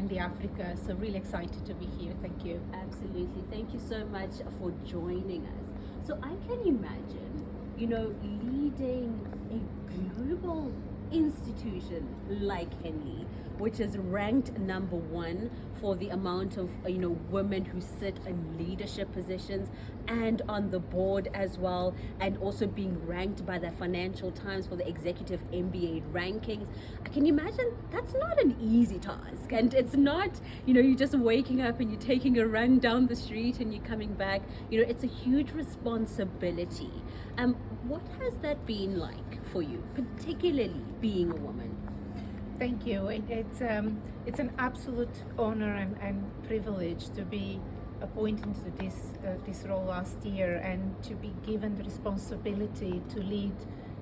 Henley Africa. So really excited to be here. Thank you. Absolutely. Thank you so much for joining us. So I can imagine, leading a global institution like Henley, which is ranked number one for the amount of women who sit in leadership positions and on the board as well, and also being ranked by the Financial Times for the executive MBA rankings. I can imagine that's not an easy task, and it's not you're just waking up and you're taking a run down the street and you're coming back. It's a huge responsibility. What has that been like for you, particularly being a woman? Thank you. It's an absolute honor and privilege to be appointed to this role last year, and to be given the responsibility to lead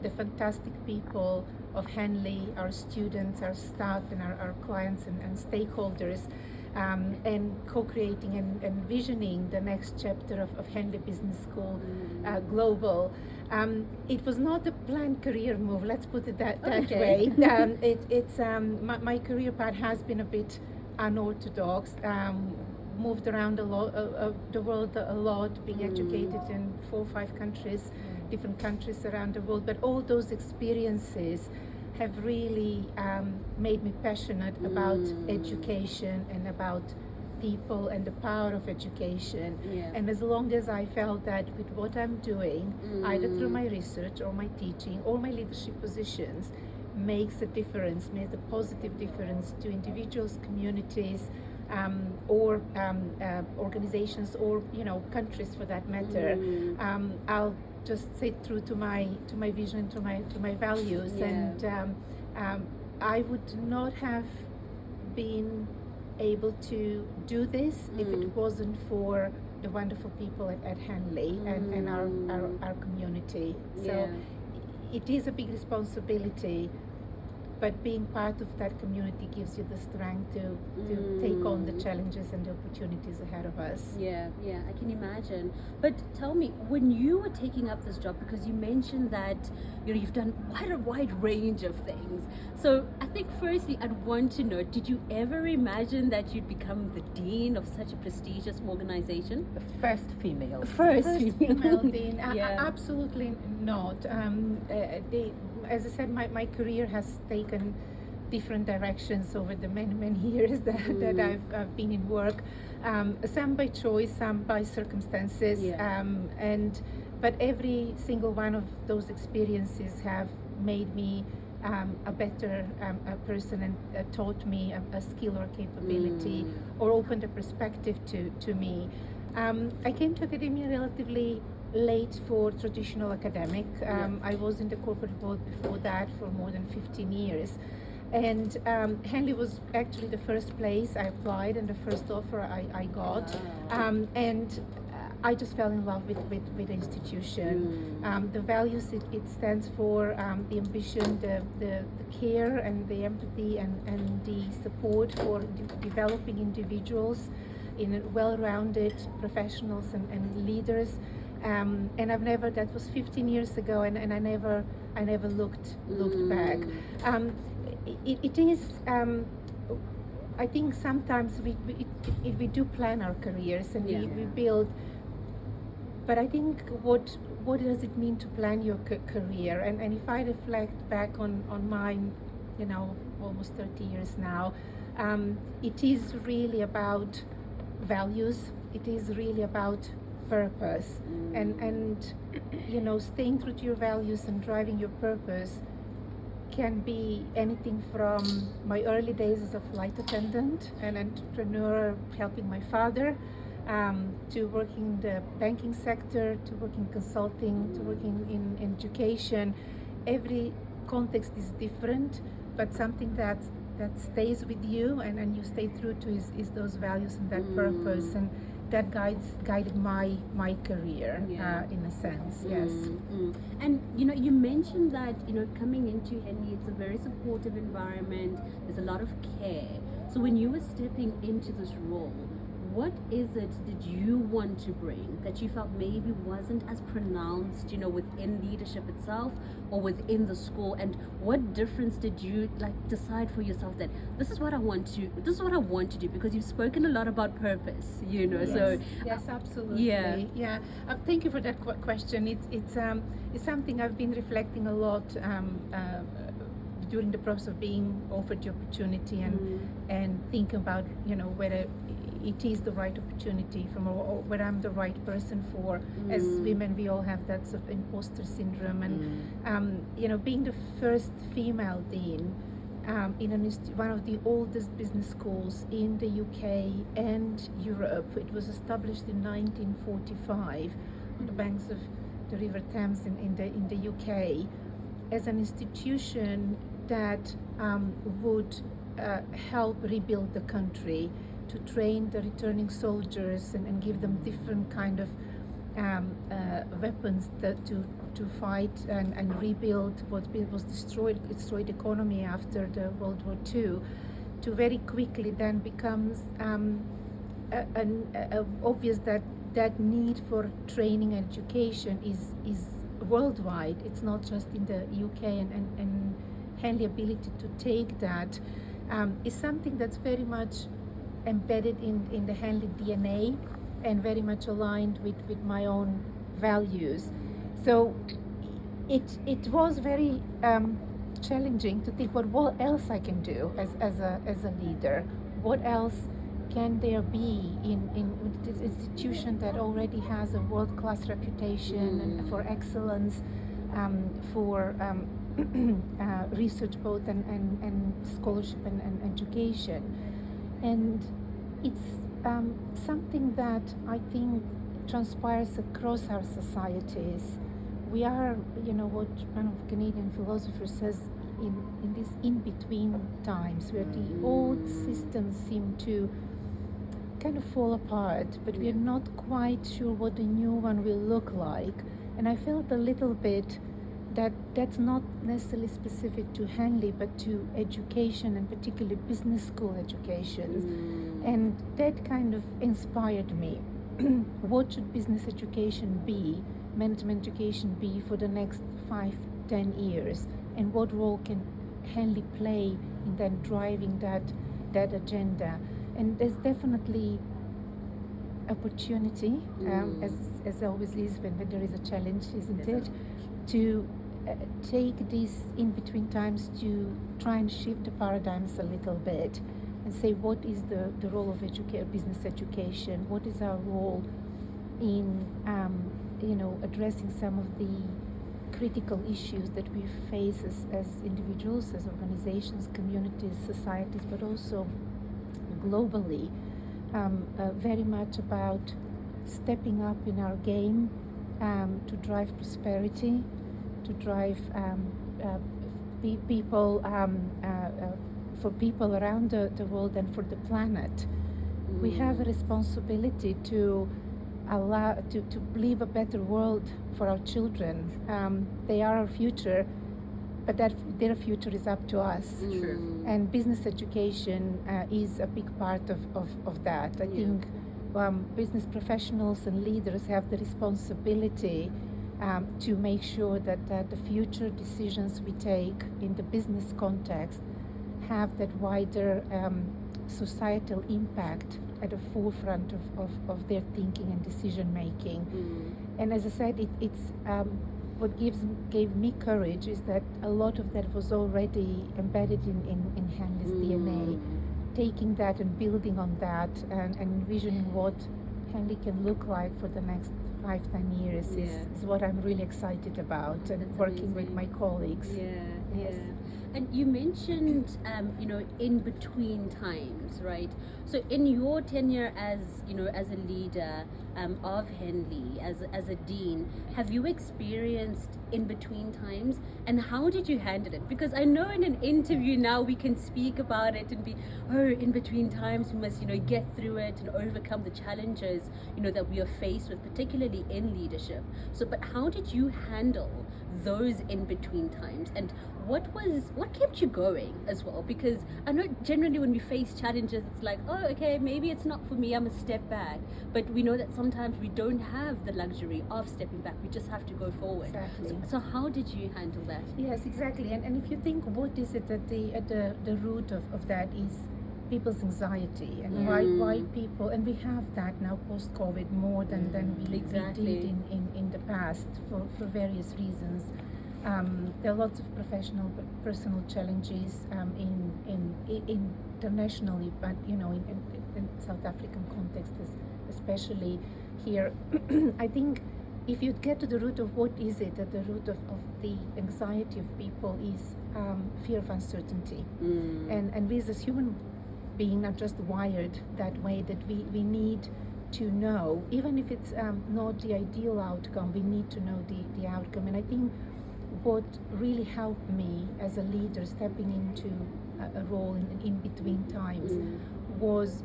the fantastic people of Henley, our students, our staff, and our clients and stakeholders, and co-creating and visioning the next chapter of Henley Business School global. It was not a planned career move, let's put it that way. My career path has been a bit unorthodox. Moved around a lot, the world a lot, being educated in 4 or 5 countries, different countries around the world. But all those experiences have really made me passionate about education and about people and the power of education. And as long as I felt that with what I'm doing, either through my research or my teaching or my leadership positions, makes a difference, makes a positive difference to individuals, communities, or organizations, or countries for that matter, I'll just stay true to my vision, to my values. And I would not have been able to do this if it wasn't for the wonderful people at Henley and our community. So it is a big responsibility, but being part of that community gives you the strength to take on the challenges and the opportunities ahead of us. Yeah, I can imagine. But tell me, when you were taking up this job, because you mentioned that you've done quite a wide range of things. So I think firstly, I'd want to know, did you ever imagine that you'd become the dean of such a prestigious organization? First female. First female dean. Absolutely not. As I said, my career has taken different directions over the many years that I've been in work. Some by choice, some by circumstances, but every single one of those experiences have made me a better person, and taught me a skill or capability, or opened a perspective to me. I came to academia relatively late for traditional academic. I was in the corporate world before that for more than 15 years. And Henley was actually the first place I applied and the first offer I got. And I just fell in love with the institution. The values it stands for, the ambition, the care and the empathy and the support for developing individuals in well-rounded professionals and leaders. And that was 15 years ago, and I never looked back. It is, I think sometimes we do plan our careers and we build, but I think what does it mean to plan your career? And if I reflect back on mine, almost 30 years now, it is really about values. It is really about purpose, and staying true to your values and driving your purpose can be anything from my early days as a flight attendant, an entrepreneur helping my father, to working in the banking sector, to working consulting, to working in education. Every context is different, but something that stays with you and you stay true to is those values and that purpose, and that guided my career in a sense. Yes. And you mentioned that coming into Henley, it's a very supportive environment. There's a lot of care. So when you were stepping into this role, what is it that you want to bring that you felt maybe wasn't as pronounced, within leadership itself or within the school? And what difference did you decide for yourself that this is what I want to do? Because you've spoken a lot about purpose, Yes, so yes, absolutely. Yeah. Thank you for that question. It's something I've been reflecting a lot during the process of being offered the opportunity and think about whether it is the right opportunity or whether I'm the right person for. As women, we all have that sort of imposter syndrome, and being the first female dean in one of the oldest business schools in the UK and Europe. It was established in 1945 on the banks of the River Thames in the UK as an institution that would help rebuild the country, to train the returning soldiers and give them different kind of weapons to fight and rebuild what was destroyed economy after the World War II, to very quickly then becomes obvious that need for training and education is worldwide. It's not just in the UK, and Henley ability to take that is something that's very much embedded in the Henley DNA and very much aligned with my own values. So it was very challenging to think what else I can do as a leader. What else can there be in this institution that already has a world-class reputation and for excellence, for research both and scholarship and education. And it's something that I think transpires across our societies. We are, what one of Canadian philosophers says, in these in-between times where the old systems seem to kind of fall apart, but we are not quite sure what the new one will look like. And I felt a little bit that's not necessarily specific to Henley, but to education, and particularly business school education. And that kind of inspired me. What should business education be, management education be for the next 5-10 years? And what role can Henley play in then driving that agenda? And there's definitely opportunity, as always is when there is a challenge, isn't it? To take these in-between times to try and shift the paradigms a little bit and say, what is the role of business education? What is our role in addressing some of the critical issues that we face as individuals, as organizations, communities, societies, but also globally. Very much about stepping up in our game to drive prosperity, to drive people for people around the world and for the planet. We have a responsibility to leave a better world for our children. They are our future, but their future is up to us. And business education is a big part of that. I think business professionals and leaders have the responsibility to make sure that the future decisions we take in the business context have that wider societal impact at the forefront of their thinking and decision making. And as I said, it's what gave me courage is that a lot of that was already embedded in Henley's DNA. Taking that and building on that and envisioning what Henley can look like for the next 5-10 years is what I'm really excited about, and That's working amazing. with my colleagues. Yes. And you mentioned, in between times, right? So in your tenure as a leader of Henley, as a dean, have you experienced in between times, and how did you handle it? Because I know in an interview now we can speak about it and be, in between times we must, get through it and overcome the challenges, that we are faced with, particularly in leadership. So, but how did you handle those in between times, and what kept you going as well? Because I know generally when we face challenges, it's like, oh, okay, maybe it's not for me, I'm a step back. But we know that sometimes we don't have the luxury of stepping back. We just have to go forward. Exactly. So how did you handle that? Yes, exactly. And if you think, what is it at the root of that is people's anxiety, and why people, and we have that now post-COVID more than we did in the past for various reasons. There are lots of professional but personal challenges internationally, but in South African context, especially here. I think if you get to the root of what is it at the root of the anxiety of people is fear of uncertainty, and we as human being are just wired that way, that we need to know, even if it's not the ideal outcome, we need to know the outcome. And I think what really helped me as a leader stepping into a role in between times was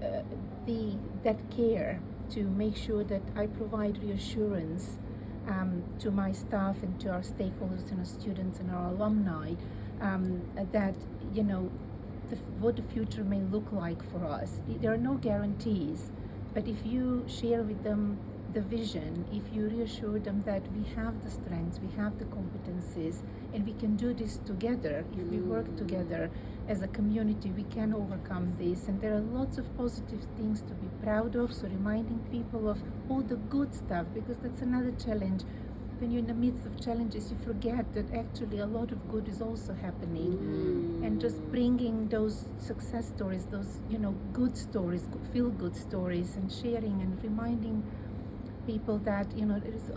that care to make sure that I provide reassurance to my staff and to our stakeholders and our students and our alumni, that what the future may look like for us. There are no guarantees, but if you share with them the vision, if you reassure them that we have the strengths, we have the competencies, and we can do this together, if we work together as a community, we can overcome this. And there are lots of positive things to be proud of, so reminding people of all the good stuff, because that's another challenge. When you're in the midst of challenges, you forget that actually a lot of good is also happening. And just bringing those success stories, those good stories, feel-good stories, and sharing and reminding people that there is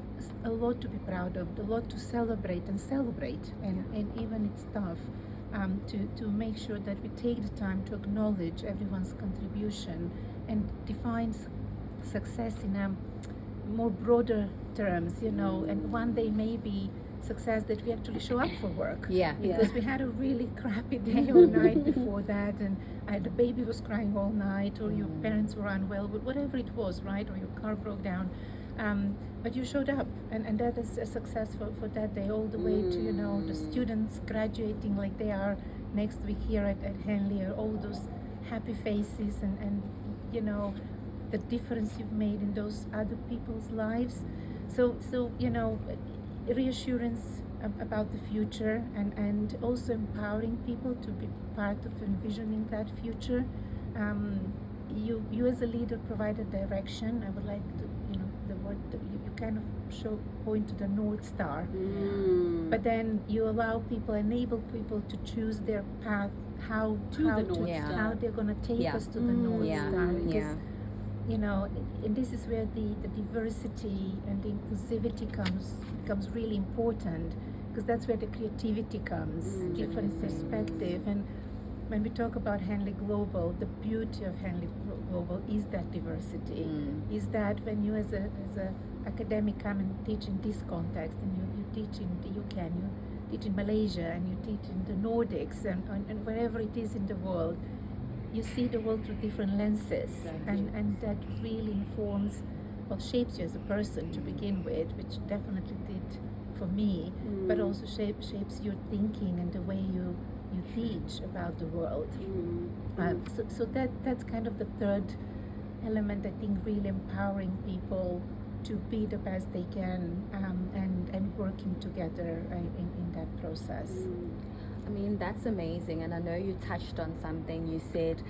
a lot to be proud of, a lot to celebrate, and even it's tough, to make sure that we take the time to acknowledge everyone's contribution and define success in a more broader terms, and one day maybe success that we actually show up for work. Because we had a really crappy day or night before that, and the baby was crying all night, or your parents were unwell, but whatever it was, right, or your car broke down, but you showed up, and that is a success for that day, all the way to the students graduating like they are next week here at Henley, or all those happy faces, and the difference you've made in those other people's lives. So reassurance about the future, and also empowering people to be part of envisioning that future. You as a leader provide a direction. I would like to, the word that you kind of point to the North Star, but then you allow people, enable people to choose their path, how they're going to take us to the North Star. Because, and this is where the diversity and the inclusivity becomes really important, because that's where the creativity comes, different perspective. And when we talk about Henley Global, the beauty of Henley Global is that diversity, is that when you as a academic come and teach in this context, and you teach in the UK, and you teach in Malaysia, and you teach in the Nordics, and wherever it is in the world, you see the world through different lenses, and that really informs, shapes you as a person to begin with, which definitely did for me, but also shapes your thinking and the way you teach about the world. So that's kind of the third element, I think, really empowering people to be the best they can, and working together in that process. I mean, that's amazing. And I know you touched on something. You said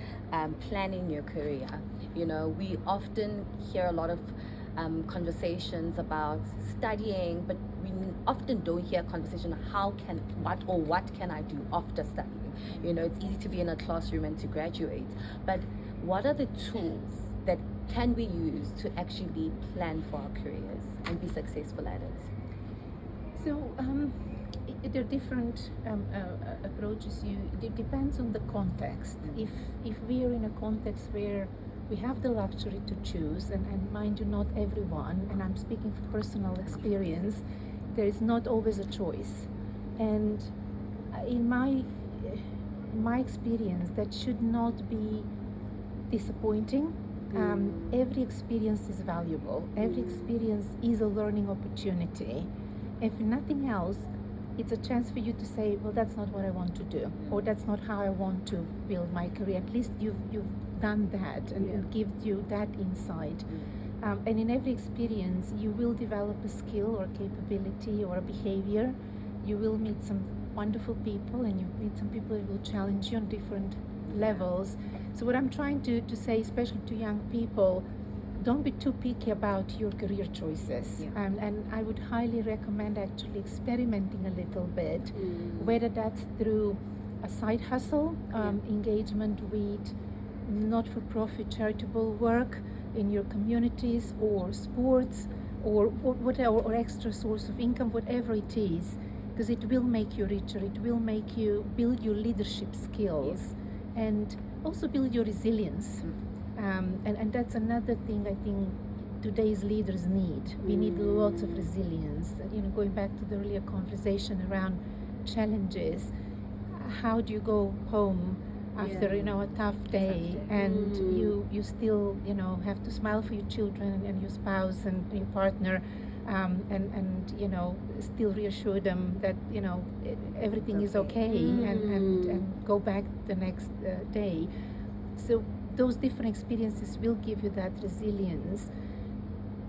planning your career. We often hear a lot of conversations about studying, but we often don't hear conversation what can I do after studying. It's easy to be in a classroom and to graduate, but what are the tools that can we use to actually plan for our careers and be successful at it? So there are different approaches. It depends on the context. If we are in a context where we have the luxury to choose, and mind you, not everyone, and I'm speaking from personal experience, there is not always a choice. And in my experience, that should not be disappointing. Every experience is valuable. Every experience is a learning opportunity. If nothing else, it's a chance for you to say, well, that's not what I want to do, or that's not how I want to build my career. At least you've done that, and it gives you that insight. And in every experience, you will develop a skill or capability or a behavior. You will meet some wonderful people, and you meet some people who will challenge you on different levels. So what I'm trying to say, especially to young people, don't be too picky about your career choices. And I would highly recommend actually experimenting a little bit, whether that's through a side hustle, engagement with not-for-profit charitable work in your communities, or sports, or whatever, or extra source of income, whatever it is, because it will make you richer. It will make you build your leadership skills, and also build your resilience. And that's another thing I think today's leaders need. We need lots of resilience. Going back to the earlier conversation around challenges, how do you go home after a tough day, and you still have to smile for your children and your spouse and your partner, and still reassure them that everything is okay, and go back the next day. So those different experiences will give you that resilience.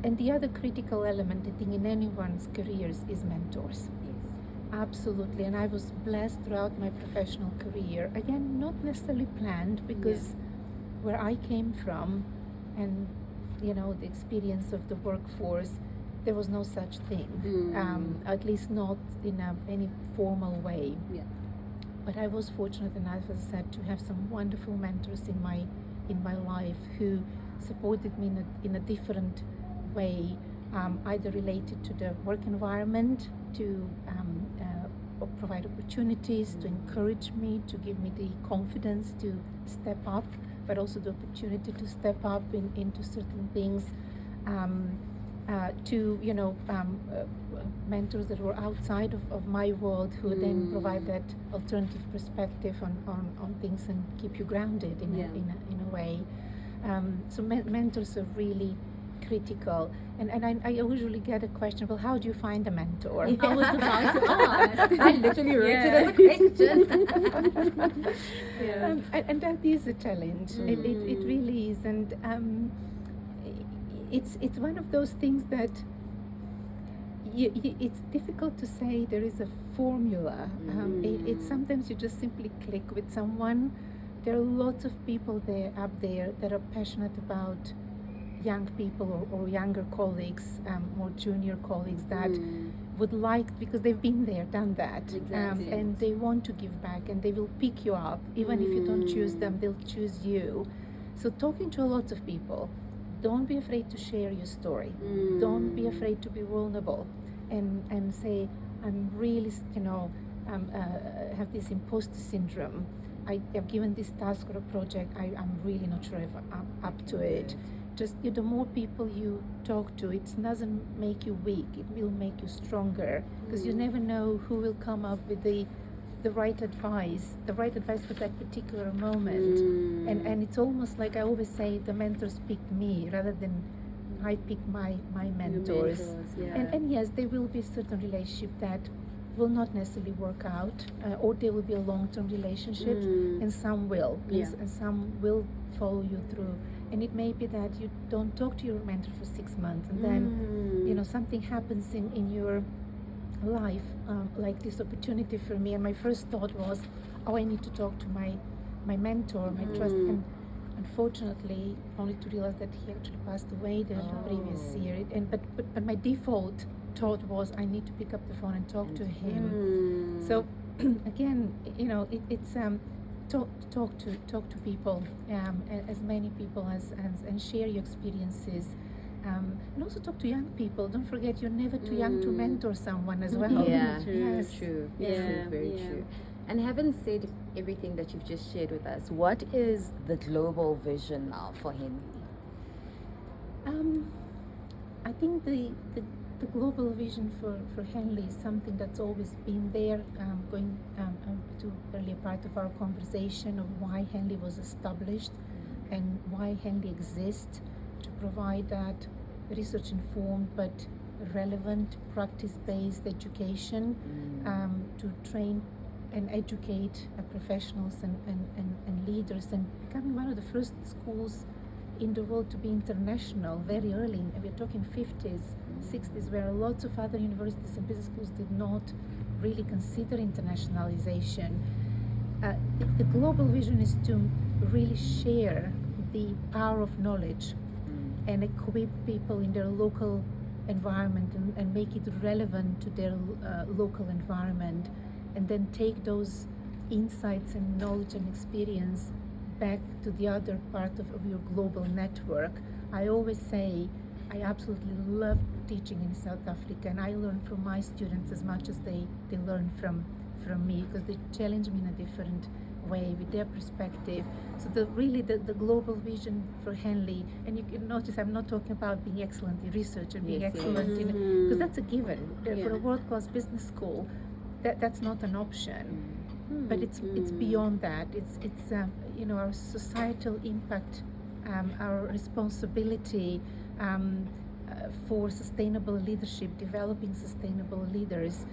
And the other critical element, I think, in anyone's careers is mentors. Absolutely. And I was blessed throughout my professional career, again, not necessarily planned, because where I came from, and the experience of the workforce, there was no such thing, at least not in any formal way. But I was fortunate enough, as I said, to have some wonderful mentors in my life who supported me in a different way, either related to the work environment, to provide opportunities, to encourage me, to give me the confidence to step up, but also the opportunity to step up into certain things, to mentors that were outside of my world, who then provide that alternative perspective on things and keep you grounded in a way. So mentors are really critical, and I usually get a question, well, how do you find a mentor? I was about to ask. I literally wrote it as a question. And that is a challenge. It really is, and it's one of those things that it's difficult to say there is a formula. It's sometimes you just simply click with someone. There are lots of people up there that are passionate about young people or younger colleagues, more junior colleagues that would like, because they've been there, done that, and they want to give back, and they will pick you up. Even if you don't choose them, they'll choose you. So talking to a lot of people, don't be afraid to share your story. Don't be afraid to be vulnerable, and say, I'm really, have this imposter syndrome. I have given this task or a project. I'm really not sure if I'm up to it. Just the more people you talk to, it doesn't make you weak. It will make you stronger, because you never know who will come up with the right advice for that particular moment. And it's almost like I always say, the mentors picked me rather than I picked my mentors. And yes, there will be a certain relationship that will not necessarily work out, or there will be a long-term relationship, and some will, and some will follow you through. And it may be that you don't talk to your mentor for 6 months, and then something happens in your life, like this opportunity for me. And my first thought was, I need to talk to my mentor, my trust. And unfortunately, only to realize that he actually passed away the previous year. But my default thought was, I need to pick up the phone and talk to him. So again, it's talk to people, as many people as and share your experiences, and also talk to young people. Don't forget, you're never too young to mentor someone as well. True. Very true. And having said everything that you've just shared with us, what is the global vision now for Henley? I think the global vision for Henley is something that's always been there, going to earlier part of our conversation of why Henley was established and why Henley exists, to provide that research-informed but relevant, practice-based education to train and educate professionals and leaders, and becoming one of the first schools in the world to be international very early. And we're talking 50s, 60s, where lots of other universities and business schools did not really consider internationalization. The global vision is to really share the power of knowledge and equip people in their local environment and make it relevant to their local environment, and then take those insights and knowledge and experience back to the other part of your global network. I always say I absolutely love teaching in South Africa, and I learn from my students as much as they learn from me, because they challenge me in a different way with their perspective. So the global vision for Henley, and you can notice I'm not talking about being excellent in research and being excellent in, because that's a given. For a world-class business school, that's not an option. But it's beyond that. It's our societal impact, our responsibility for sustainable leadership, developing sustainable leaders,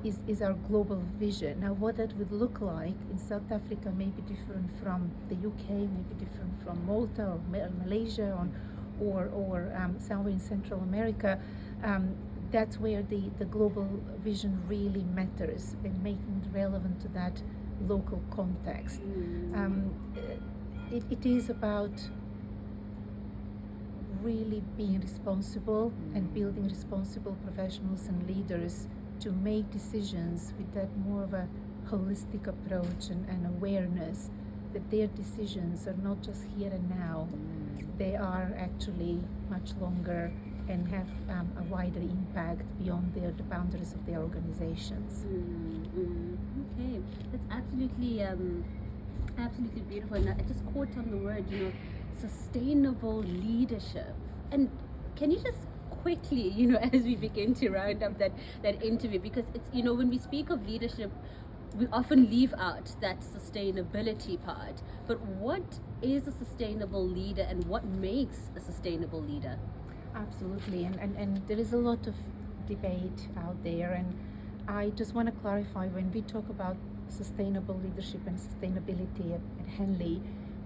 is our global vision. Now, what that would look like in South Africa may be different from the UK, may be different from Malta or Malaysia, or somewhere in Central America. That's where the global vision really matters, and making it relevant to that local context. It is about really being responsible and building responsible professionals and leaders to make decisions with that more of a holistic approach and awareness that their decisions are not just here and now, they are actually much longer and have a wider impact beyond the boundaries of their organizations. Okay, that's absolutely beautiful. And I just caught on the word, sustainable leadership. And can you just quickly, as we begin to round up that interview, because it's, when we speak of leadership, we often leave out that sustainability part. But what is a sustainable leader, and what makes a sustainable leader? Absolutely, and there is a lot of debate out there, and I just want to clarify, when we talk about sustainable leadership and sustainability at Henley,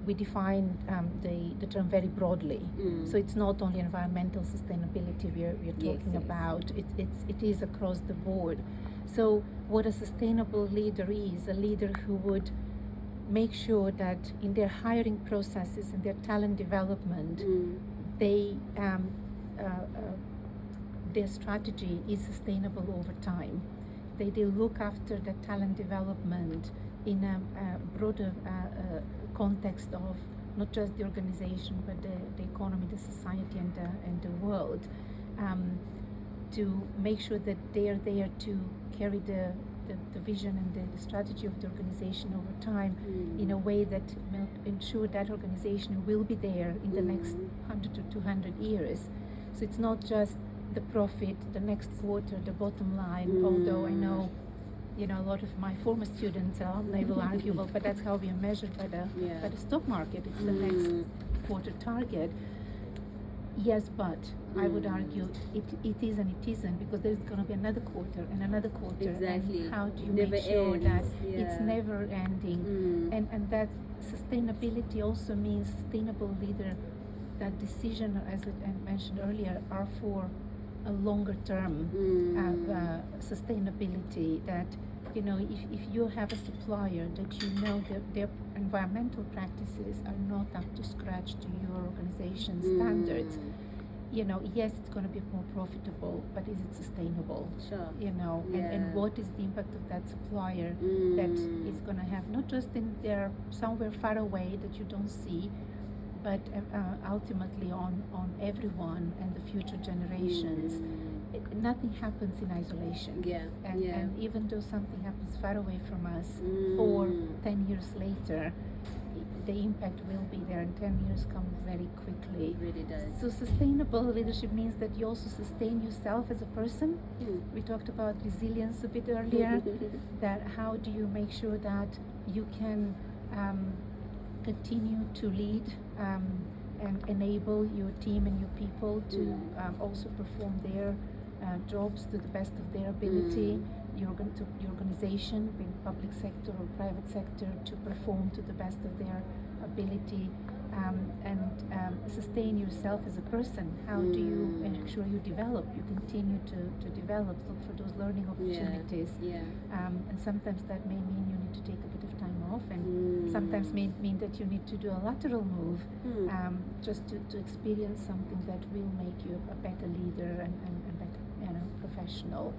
we define the term very broadly. So it's not only environmental sustainability we're talking about, it is across the board. So what a sustainable leader is, a leader who would make sure that in their hiring processes and their talent development, they their strategy is sustainable over time. They look after the talent development in a broader context of not just the organization, but the economy, the society, and the world, to make sure that they are there to carry the vision and the strategy of the organization over time in a way that will ensure that organization will be there in the next 100 to 200 years. So it's not just the profit, the next quarter, the bottom line, although I know a lot of my former students, they will argue, well, but that's how we are measured by the stock market. It's the next quarter target. Yes, but I would argue it is and it isn't, because there's going to be another quarter and another quarter. Exactly. And how do you Never make sure ends. that it's never ending? And that sustainability also means sustainable leader. That decision, as I mentioned earlier, are for a longer term sustainability. That if you have a supplier that that their environmental practices are not up to scratch to your organization's standards, yes, it's going to be more profitable, but is it sustainable? Sure. And what is the impact of that supplier that is going to have, not just in there somewhere far away that you don't see, but ultimately on everyone and the future generations. Nothing happens in isolation. And even though something happens far away from us, or 10 years later, the impact will be there, and 10 years come very quickly. It really does. So sustainable leadership means that you also sustain yourself as a person. We talked about resilience a bit earlier. That how do you make sure that you can continue to lead and enable your team and your people to also perform their jobs to the best of their ability, your organization, being public sector or private sector, to perform to the best of their ability, and sustain yourself as a person. How do you make sure you develop, you continue to develop, look for those learning opportunities. And sometimes that may mean you need to take a bit of time off, and sometimes may mean that you need to do a lateral move, just to experience something that will make you a better leader and better, professional.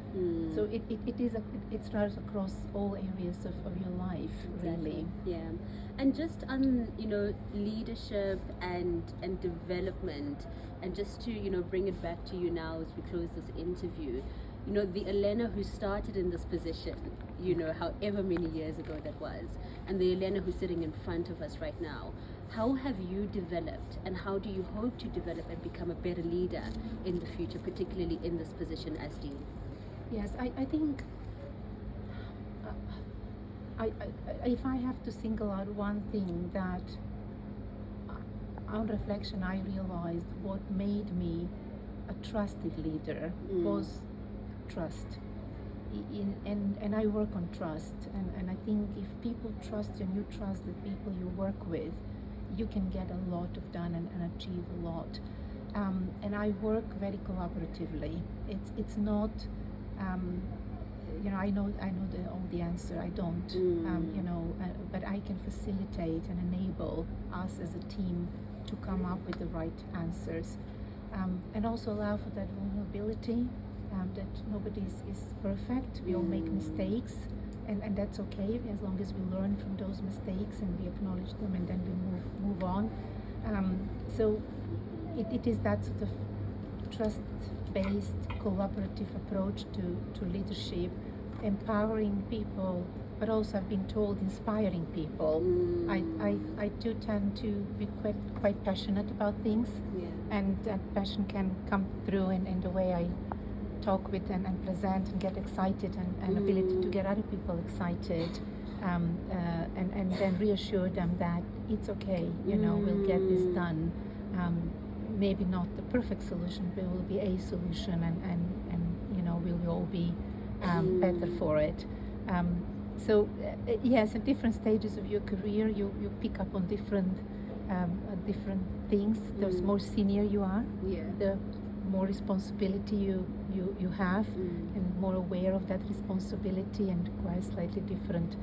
So it starts across all areas of your life, really. Yeah. And just on leadership and development, and just to bring it back to you now as we close this interview, the Elena who started in this position, however many years ago that was, and the Elena who's sitting in front of us right now, how have you developed, and how do you hope to develop and become a better leader in the future, particularly in this position as Dean? Yes, I think if I have to single out one thing that, on reflection, I realized what made me a trusted leader was trust. And I work on trust, and I think if people trust you and you trust the people you work with, you can get a lot of done and achieve a lot. And I work very collaboratively. It's not, I know all the answer. I don't, but I can facilitate and enable us as a team to come up with the right answers, and also allow for that vulnerability. That nobody is perfect. We all make mistakes, and that's okay, as long as we learn from those mistakes and we acknowledge them, and then we move on. So it is that sort of trust-based, collaborative approach to leadership, empowering people, but also, I've been told, inspiring people. I do tend to be quite passionate about things, and that passion can come through in the way I talk with and present and get excited, and ability to get other people excited, and then reassure them that it's okay, we'll get this done. Maybe not the perfect solution, but it will be a solution, and we'll all be better for it. So yes, at different stages of your career, you pick up on different things. The more senior you are, the more responsibility you have, and more aware of that responsibility, and requires slightly different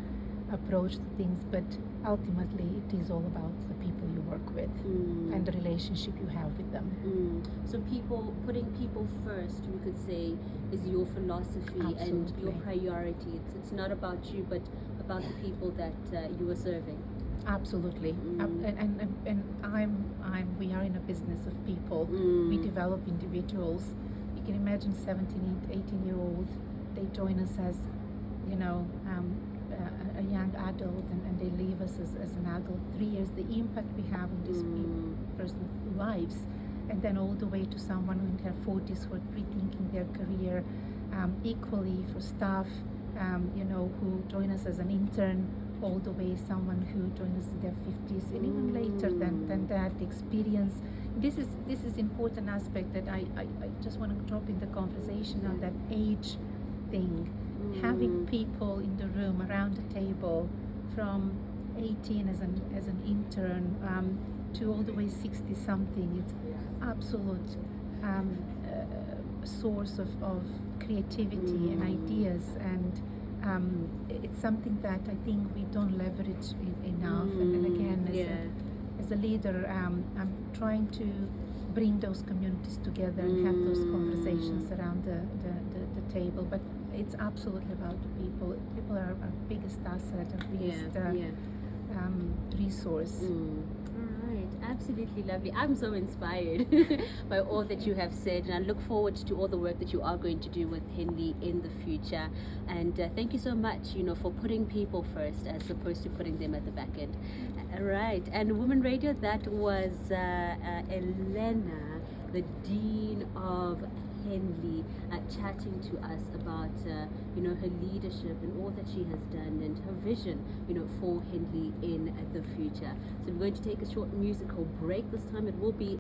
approach to things. But ultimately, it is all about the people you work with and the relationship you have with them. So putting people first, we could say, is your philosophy. Absolutely. And your priority. It's not about you, but about the people that you are serving. Absolutely. And we are in a business of people. We develop individuals. You can imagine 17, 18-year-old, they join us as, a young adult, and they leave us as an adult. 3 years, the impact we have on these person's lives, and then all the way to someone in their 40s who are rethinking their career. Equally for staff, who join us as an intern, all the way someone who joins us in their 50s, and even later than that, the experience. This is important aspect that I just want to drop in the conversation on that age thing. Having people in the room around the table from 18 as an intern to all the way 60 something, it's absolute source of creativity and ideas, and it's something that I think we don't leverage enough. And again, as a leader, I'm trying to bring those communities together and have those conversations around the table. But it's absolutely about the people. People are our biggest asset, our biggest resource. All right, absolutely lovely. I'm so inspired by all that you have said, and I look forward to all the work that you are going to do with Henley in the future. And thank you so much, for putting people first as opposed to putting them at the back end. All right, and Women Radio, that was Elena, the Dean of Henley, chatting to us about her leadership and all that she has done, and her vision for Henley in the future. So we're going to take a short musical break. This time it will be